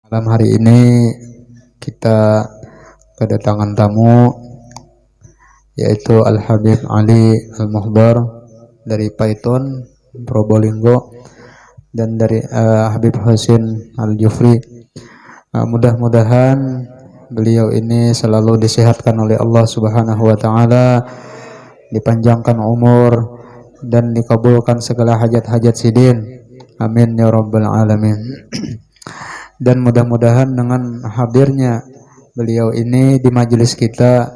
Malam hari ini kita kedatangan tamu yaitu Al-Habib Ali Al-Muhdar dari Paiton, Probolinggo, dan dari Habib Husin Al-Jufri. Mudah-mudahan beliau ini selalu disehatkan oleh Allah Subhanahu wa taala, dipanjangkan umur dan dikabulkan segala hajat-hajat sidin. Amin ya rabbal alamin. Dan mudah-mudahan dengan hadirnya beliau ini di majelis kita,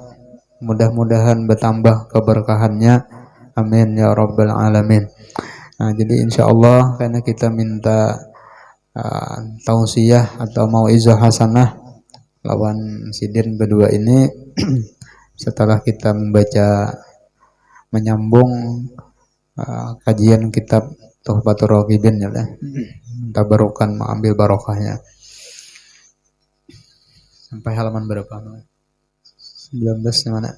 mudah-mudahan bertambah keberkahannya. Amin ya rabbal alamin. Nah, jadi insya Allah karena kita minta tausiah atau mauizah hasanah lawan sidin berdua ini setelah kita menyambung kajian kitab Tuhfatur Raghibin ya lah. Tabarukan mengambil barokahnya. Sampai halaman berapa? 19 mana?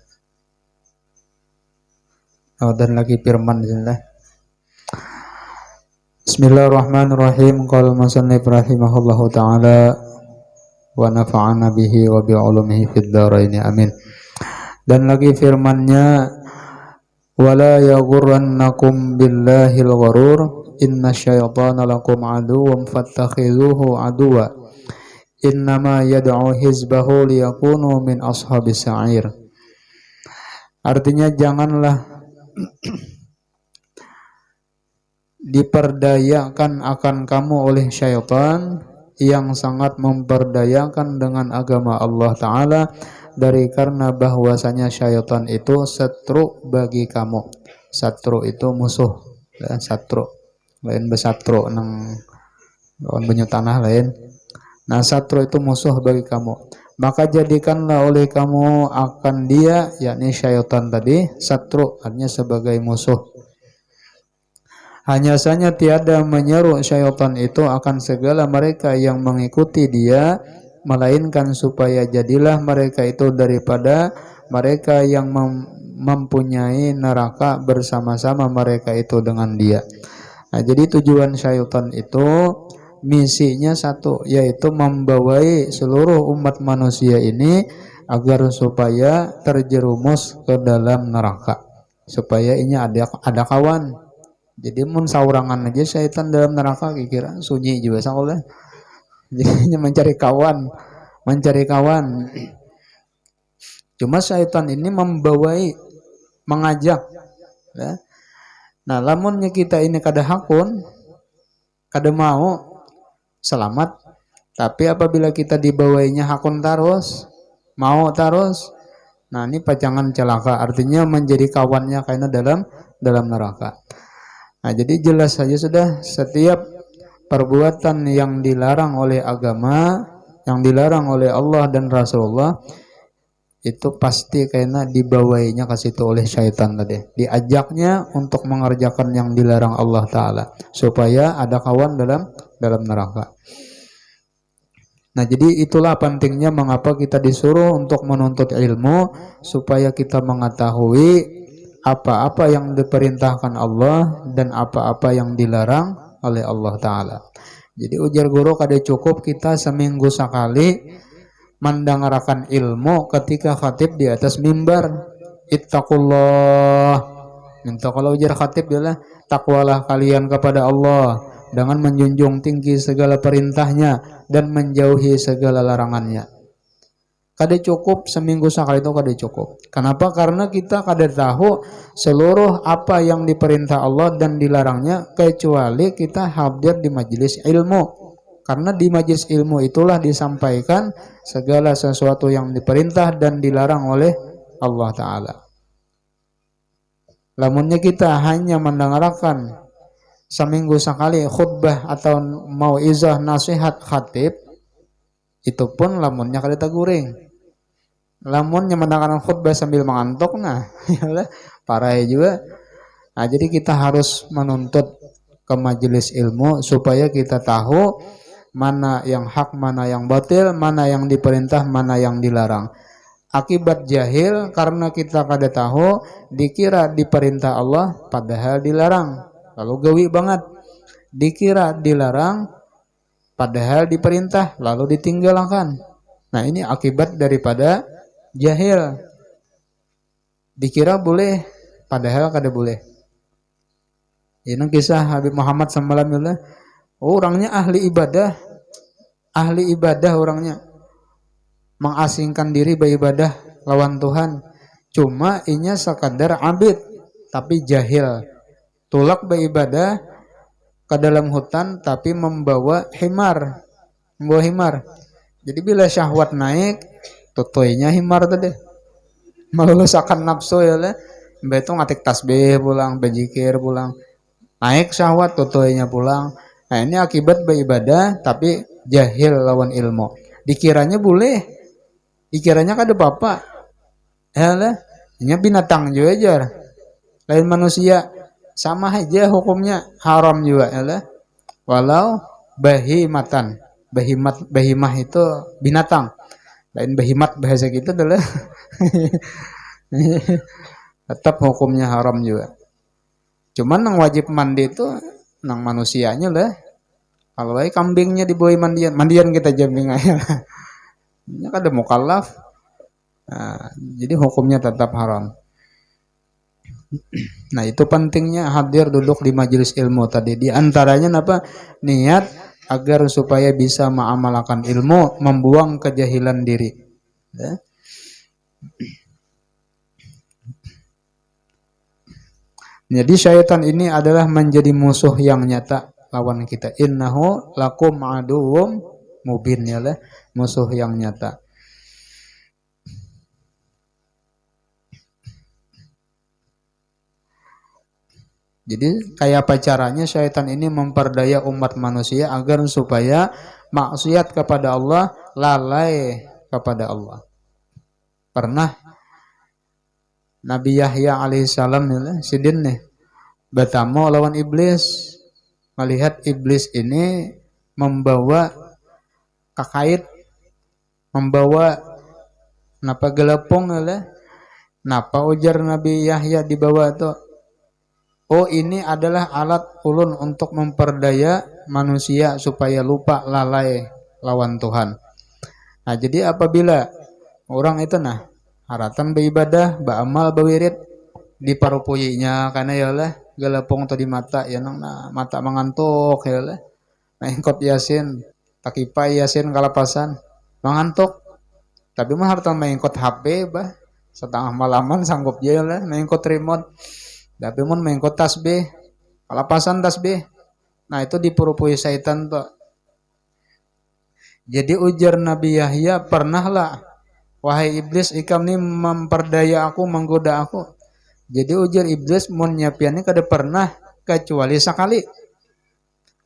Oh, dan lagi firman di sini lah. Bismillahirrahmanirrahim. Qala musannif rahimahullahu taala wa nafa'ana bihi wa bi ulumihi fid dharain. Amin. Dan lagi firman-Nya, wala yaghurrannakum billahil gharur inna syaitana lakum aduwwun fattakhidhuhu aduwwa innama yad'u hizbahu liyakunu min ashabis sa'ir. Artinya janganlah diperdayakan akan kamu oleh syaitan yang sangat memperdayakan dengan agama Allah Ta'ala, dari karena bahwasanya syaitan itu setru bagi kamu. Satru itu musuh, ya, satru lain besatru nang lawan banyu tanah lain. Nah, satru itu musuh bagi kamu. Maka jadikanlah oleh kamu akan dia, yakni syaitan tadi, satru, artinya sebagai musuh. Hanya saja tiada menyeru syaitan itu akan segala mereka yang mengikuti dia, melainkan supaya jadilah mereka itu daripada mereka yang mempunyai neraka bersama-sama mereka itu dengan dia. Nah, jadi tujuan syaitan itu misinya satu, yaitu membawai seluruh umat manusia ini agar supaya terjerumus ke dalam neraka, supaya ini ada kawan. Jadi mun saurangan aja syaitan dalam neraka kira sunyi juga salah. Jadi mencari kawan. Cuma syaitan ini membawai, mengajak, ya. Nah, lamunnya kita ini kada hakun, kada mau selamat, tapi apabila kita dibawainya hakun terus, mau terus, nah ini pajangan celaka, artinya menjadi kawannya karena dalam neraka. Nah, jadi jelas saja sudah, setiap perbuatan yang dilarang oleh agama, yang dilarang oleh Allah dan Rasulullah, itu pasti karena dibawainya ke situ oleh syaitan tadi. Diajaknya untuk mengerjakan yang dilarang Allah Ta'ala, supaya ada kawan dalam neraka. Nah, jadi itulah pentingnya mengapa kita disuruh untuk menuntut ilmu, supaya kita mengetahui apa-apa yang diperintahkan Allah dan apa-apa yang dilarang oleh Allah Ta'ala. Jadi ujar guru kada cukup kita seminggu sekali mendengarkan ilmu ketika khatib di atas mimbar. Ittaqullah. Minta kalau ujar khatib adalah takwalah kalian kepada Allah dengan menjunjung tinggi segala perintahnya dan menjauhi segala larangannya. Kada cukup seminggu sekali itu kada cukup. Kenapa? Karena kita kada tahu seluruh apa yang diperintah Allah dan dilarangnya, kecuali kita hadir di majelis ilmu. Karena di majelis ilmu itulah disampaikan segala sesuatu yang diperintah dan dilarang oleh Allah Ta'ala. Lamunnya kita hanya mendengarkan seminggu sekali khutbah atau mauizah nasihat khatib, itu pun lamunnya kada taguring. Lamunnya mendengarkan khutbah sambil mengantuk, nah parah juga. Nah, jadi kita harus menuntut ke majelis ilmu supaya kita tahu mana yang hak, mana yang batil, mana yang diperintah, mana yang dilarang. Akibat jahil karena kita kada tahu, dikira diperintah Allah padahal dilarang. Lalu gawi banget, dikira dilarang padahal diperintah lalu ditinggalkan. Nah, ini akibat daripada jahil. Dikira boleh padahal kada boleh. Ini kisah Habib Muhammad SAW. Orangnya ahli ibadah orangnya, mengasingkan diri beribadah lawan Tuhan. Cuma inya sekadar abid tapi jahil. Tulak beribadah ke dalam hutan tapi membawa himar. Jadi bila syahwat naik, tutoynya himar tadi. Melulusakan nafsu ya lah. Betul ngatik tasbih pulang, berzikir pulang. Naik syahwat, tutoynya pulang. Nah, ini akibat beribadah tapi jahil lawan ilmu. Dikiranya boleh. Dikiranya kada apa-apa. Ya lah. Ini binatang juga aja. Lain manusia sama aja hukumnya, haram juga ya lah. Walau bahimatan. Bahimah itu binatang. Lain bahimat bahasa kita adalah tetap hukumnya haram juga. Cuman yang wajib mandi itu nang manusianya lah. Kalau kambingnya dibawa mandian kita jamming aja. Ini kan ada mukallaf. Nah, jadi hukumnya tetap haram. Nah, itu pentingnya hadir duduk di majelis ilmu tadi. Di antaranya apa? Niat agar supaya bisa mengamalkan ilmu, membuang kejahilan diri. Ya. Jadi syaitan ini adalah menjadi musuh yang nyata lawan kita. Innahu lakum aduwwum mubin, ya lah, musuh yang nyata. Jadi kayak apa caranya syaitan ini memperdaya umat manusia agar supaya maksiat kepada Allah, lalai kepada Allah. Pernah Nabi Yahya alaihissalam sidin nih bertamu lawan iblis, melihat iblis ini membawa kakait, membawa napa gelepong lah. Napa ujar Nabi Yahya dibawa tuh? Oh, ini adalah alat ulun untuk memperdaya manusia supaya lupa lalai lawan Tuhan. Nah, jadi apabila orang itu haratan beribadah, beramal, berwirid, diparupuyinya karena ya lah gelepong atau di mata ya nang mata mengantuk ya lah. Maingkot yasin, takipai yasin kalapasan, mengantuk. Tapi mah harta maingkot HP bah, setengah malaman sanggup ya lah maingkot remote. Tapi mun mengkot tasbih, kalapasan tasbih. Nah, itu dipurupui syaitan tuh. Jadi ujar Nabi Yahya, pernahlah wahai iblis ikam ni memperdaya aku, menggoda aku. Jadi ujar iblis mun nyapiannya kada pernah kecuali sekali.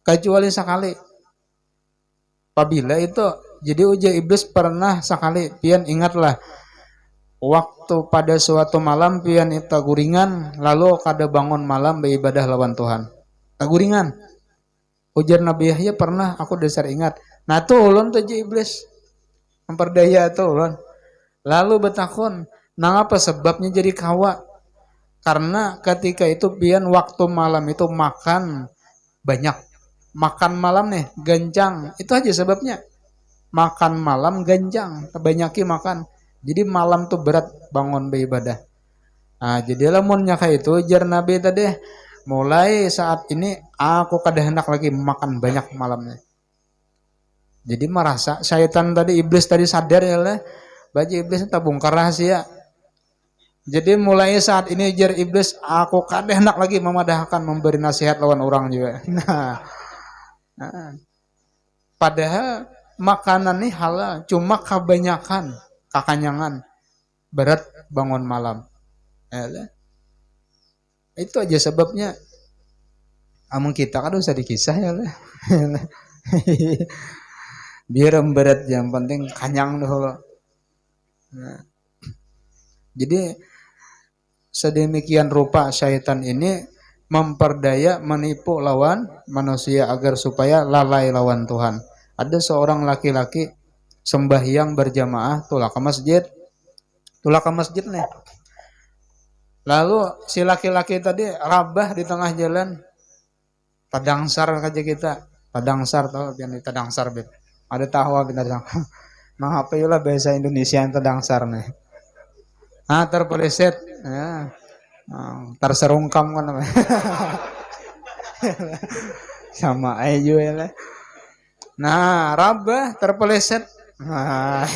Kecuali sekali. Apabila itu, jadi ujar iblis pernah sekali, pian ingatlah. Waktu pada suatu malam pian itu guringan, lalu kada bangun malam beribadah lawan Tuhan. Taguringan. Ujar Nabi Yahya pernah aku dasar ingat. Nah tuh ulun tuh iblis memperdaya tuh ulun. Lalu betakun, nang apa sebabnya jadi kawa? Karena ketika itu pian waktu malam itu makan banyak. Makan malam nih ganjang. Itu aja sebabnya. Makan malam ganjang, terbanyaki makan. Jadi malam tuh berat bangun beribadah. Nah, jadi lamunnya kayak itu jar Nabi tadi, mulai saat ini aku kada hendak lagi makan banyak malamnya. Jadi merasa syaitan tadi, iblis tadi sadar ya lah, baju iblis tak bongkar rahasia. Jadi mulai saat ini jar iblis, aku kada hendak lagi memadahkan memberi nasihat lawan orang juga. Nah, padahal makanan ini halal, cuma kebanyakan. Kakanyangan berat bangun malam. Itu aja sebabnya. Amun kita kan usah dikisah ya lah. Biar berat, yang penting kanyang dulu. Nah, jadi sedemikian rupa syaitan ini memperdaya, menipu lawan manusia agar supaya lalai lawan Tuhan. Ada seorang laki-laki sembahyang berjamaah, tulak ke masjid nih. Lalu si laki-laki tadi rabah di tengah jalan, padangsar aja kita. Tadangsar tahu biar di tadangsar bet. Ada tahu apa tadangsar. Nah, apa lah bahasa Indonesia yang tadangsar nih. Ah, terpeleset. Ya. Terserungkam kan namanya. Sama aja ya lah. Nah, rabah terpeleset. Nah.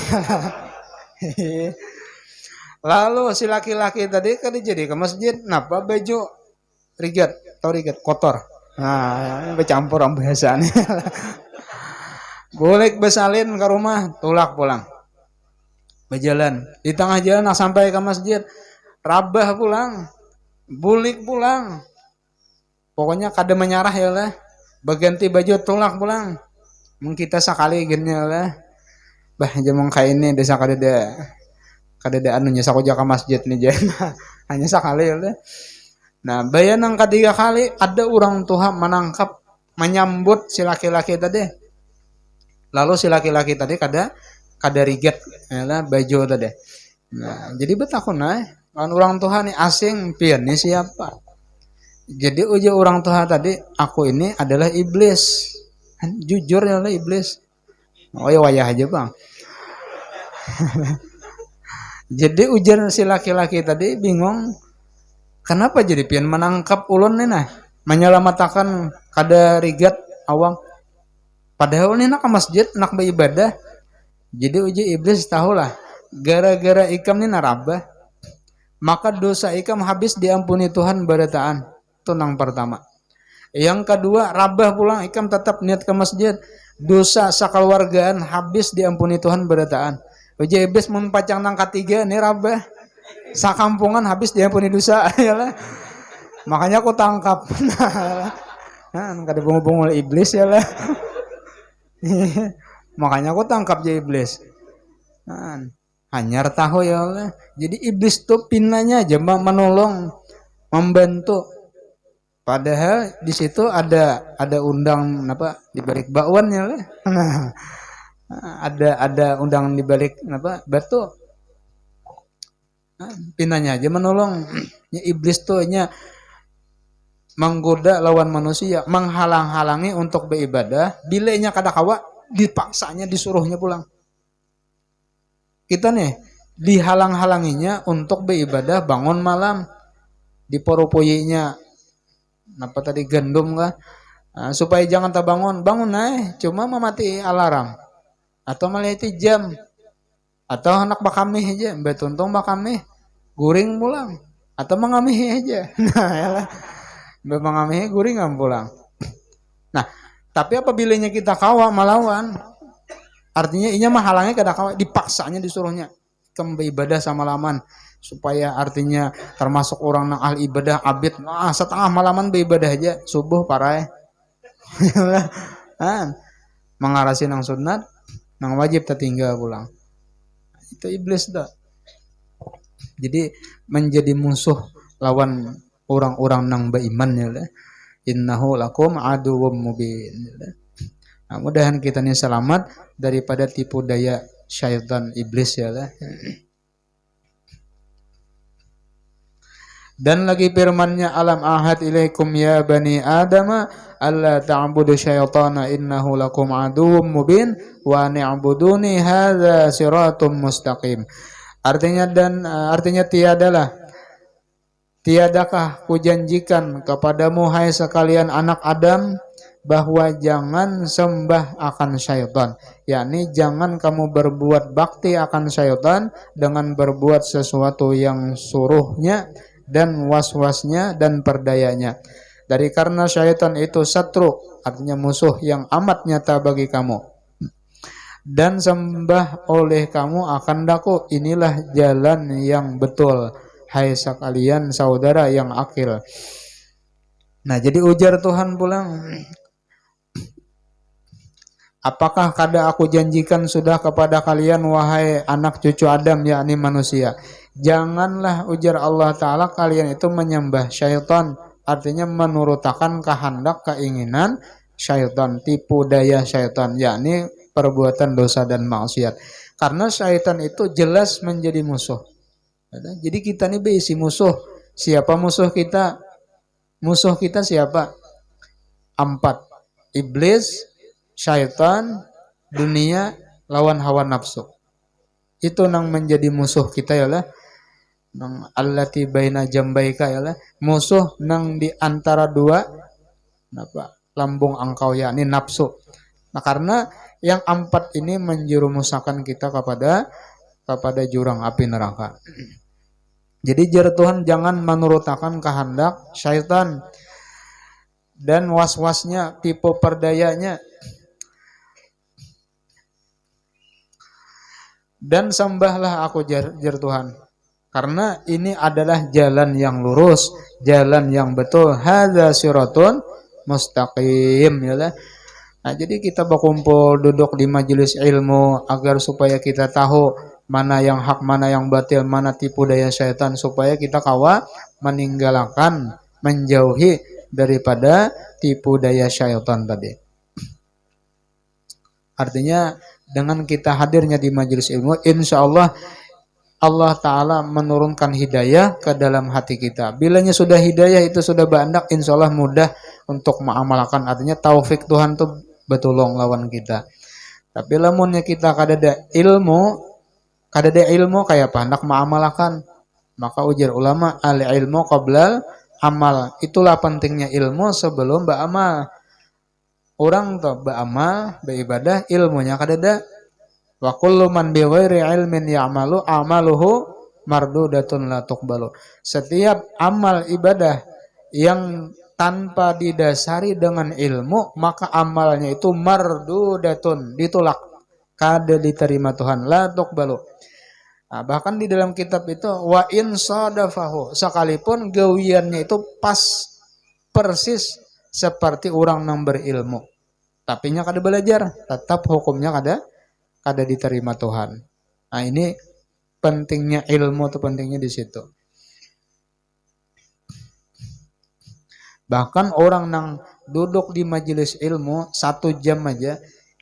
Lalu si laki-laki tadi kan jadi ke masjid, napa baju rigat, atau rigat kotor. Nah, bercampur orang biasa nih. Boleh besalin ke rumah, tulak pulang. Berjalan. Di tengah jalan sampai ke masjid, rabah pulang, bulik pulang. Pokoknya kada menyarah ya lah. Berganti baju tulak pulang. Mungkin kita sekali gini lah. Bah jamong kayak ini desa kada anunya sakoja ke masjid nih jangan. Hanya sekali ya lah. Nah, bayan yang ketiga kali ada orang tua menangkap menyambut si laki-laki tadi. Lalu si laki-laki tadi kada riget ya baju tadi. Nah, jadi betakun kan orang tua nih asing pian nih siapa? Jadi uji orang tua tadi, aku ini adalah iblis. Jujur ya lah iblis. Oh ya wayah aja bang. Jadi ujar si laki-laki tadi bingung. Kenapa jadi pian menangkap ulun nih nah? Menyelamatkan kada rigat awang. Padahal ini nak ke masjid, nak beribadah. Jadi uji iblis tahulah. Gara-gara ikam ini narabah. Maka dosa ikam habis diampuni Tuhan barataan. Itu yang pertama. Yang kedua, rabah pulang ikam tetap niat ke masjid. Dosa sakeluargaan habis diampuni Tuhan barataan. Uji iblis mempacang nang ketiga nih rabah. Sakampungan habis diampuni dosa. Yalah. Makanya aku tangkap. Nah, kada bungul-bungul iblis ya lah. Makanya aku tangkap jadi iblis. Nah, hanyar tahu ya Allah. Jadi iblis tuh pinanya aja menolong, membantu. Padahal di situ ada undang apa di balik bakwan ya lah. Nah, ada undang di balik apa batu. Nah, pinanya aja menolong. Ya, iblis tuh nya menggoda lawan manusia, menghalang-halangi untuk beribadah, bilenya kada kawa dipaksanya disuruhnya pulang. Kita nih dihalang-halanginya untuk beribadah bangun malam, diporopoyinya apa tadi gandum kah? Nah, supaya jangan terbangun, bangun cuma memati alarm atau meliti jam atau anak bakamih aja, betuntung bakamih guring pulang atau mengamih aja. Nah, yalah. Mengamih guring pulang. Nah, tapi apabila kita kawa melawan, artinya inya mah halangnya kada kawa, dipaksanya disuruhnya kembali ibadah sama laman supaya artinya termasuk orang nang ahli ibadah abid. Nah, setengah malaman beribadah aja subuh parai. Mengarasi nang sunat, nang wajib tertinggal pulang. Itu iblis dah. Jadi menjadi musuh lawan orang-orang nang beriman ya lah. Innahu lakum aduwwum mubin. Nah, mudahan kita ini selamat daripada tipu daya syaitan iblis ya lah. Dan lagi firman-Nya alam ahad ilaikum ya bani adama alla ta'budu syaitana innahu lakum aduwwum mubin wa ni'buduni hadza siratum mustaqim. Artinya tiadakah kujanjikan kepadamu hai sekalian anak Adam bahwa jangan sembah akan syaitan, yakni jangan kamu berbuat bakti akan syaitan dengan berbuat sesuatu yang suruhnya dan was-wasnya dan perdayanya. Dari karena syaitan itu satru, artinya musuh yang amat nyata bagi kamu. Dan sembah oleh kamu akan daku, inilah jalan yang betul. Hai sekalian saudara yang akil. Nah, jadi ujar Tuhan pulang, apakah kada aku janjikan sudah kepada kalian wahai anak cucu Adam yakni manusia, janganlah ujar Allah Ta'ala kalian itu menyembah syaitan, artinya menurutakan kehendak keinginan syaitan, tipu daya syaitan, yakni perbuatan dosa dan maksiat. Karena syaitan itu jelas menjadi musuh. Jadi kita ini berisi musuh. Siapa musuh kita? Musuh kita siapa? 4. iblis, syaitan, dunia lawan hawa nafsu. Itu nang menjadi musuh kita ya lah. Nang allati baina jambaika ya lah. Musuh nang di antara dua apa? Lambung engkau yakni nafsu. Nah, karena yang empat ini menjerumusakan kita kepada jurang api neraka. Jadi jar Tuhan jangan menurutakan kehendak syaitan dan was-wasnya, tipu perdayanya. Dan sembahlah aku jar Tuhan. Karena ini adalah jalan yang lurus, jalan yang betul. Hadza siratun mustaqim ya lah. Nah, jadi kita berkumpul duduk di majelis ilmu agar supaya kita tahu mana yang hak, mana yang batil, mana tipu daya syaitan, supaya kita kawa meninggalkan, menjauhi daripada tipu daya syaitan tadi. Artinya dengan kita hadirnya di majelis ilmu, insya Allah Allah Ta'ala menurunkan hidayah ke dalam hati kita. Bilanya sudah hidayah itu sudah bandak, insya Allah mudah untuk mengamalkan. Artinya taufik Tuhan tuh betulong lawan kita. Tapi lamunnya kita kadada ilmu kayak apa? Hendak mengamalkan. Maka ujar ulama, al-ilmu qablal amal. Itulah pentingnya ilmu sebelum beramal. Orang tuh beramal, beribadah, ilmunya kadada. Wa kullu man bi ghairi ilmin ya'malu amaluhu mardudatun la tuqbalu. Setiap amal ibadah yang tanpa didasari dengan ilmu, maka amalnya itu mardudatun, ditolak, kada diterima Tuhan, la tuqbalu. Nah, bahkan di dalam kitab itu wa in sadafahu, sekalipun gawiannya itu pas persis seperti orang yang berilmu, tapi nya kada belajar, tetap hukumnya kada diterima Tuhan. Nah, ini pentingnya ilmu, tuh pentingnya di situ. Bahkan orang yang duduk di majelis ilmu 1 jam aja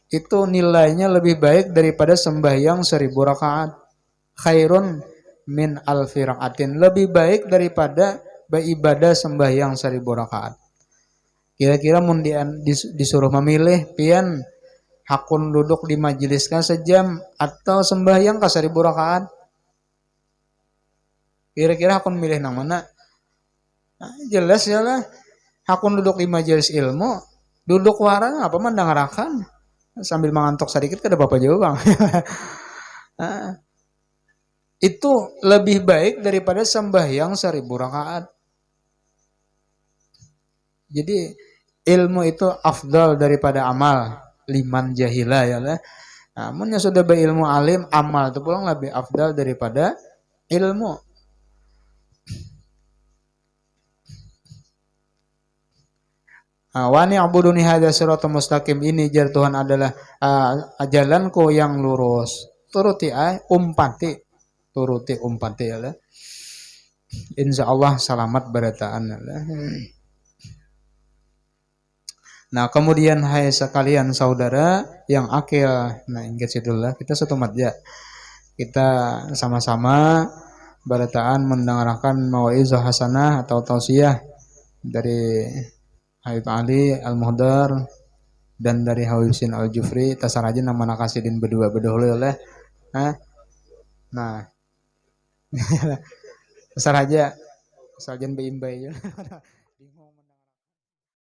itu nilainya lebih baik daripada sembahyang 1000 rakaat. Khairun min alfi rakaatin, lebih baik daripada beribadah sembahyang 1000 rakaat. Kira-kira mun disuruh memilih pian hakun duduk di majelis kan sejam atau sembahyang ka 1000 rakaat, kira-kira hakun milih nang mana? Nah, jelas ya lah, hakun duduk di majelis ilmu, duduk warang apa mah dengarakan sambil mengantuk sedikit kada apa-apa juga bang. Nah, itu lebih baik daripada sembahyang 1000 rakaat. Jadi ilmu itu afdal daripada amal, liman jahila ya lah. Namun yang sudah berilmu alim, amal itu pulang lebih afdal daripada ilmu. Wa ni'buduni hadza siratal mustaqim, ini jar Tuhan adalah jalanku yang lurus. Turuti umpati ya lah. Insyaallah selamat berataan ya lah. Nah, kemudian hai sekalian saudara yang akil, nah ingat situlah kita satu madya. Kita sama-sama berataan mendengarkan mau'izah hasanah atau tausiah dari Habib Ali Al-Muhdar dan dari Habib Husin Al-Jufri. Tasarajin nama nakasidin berdua berdahulu oleh. Nah. Tasaraja sajen beimbai.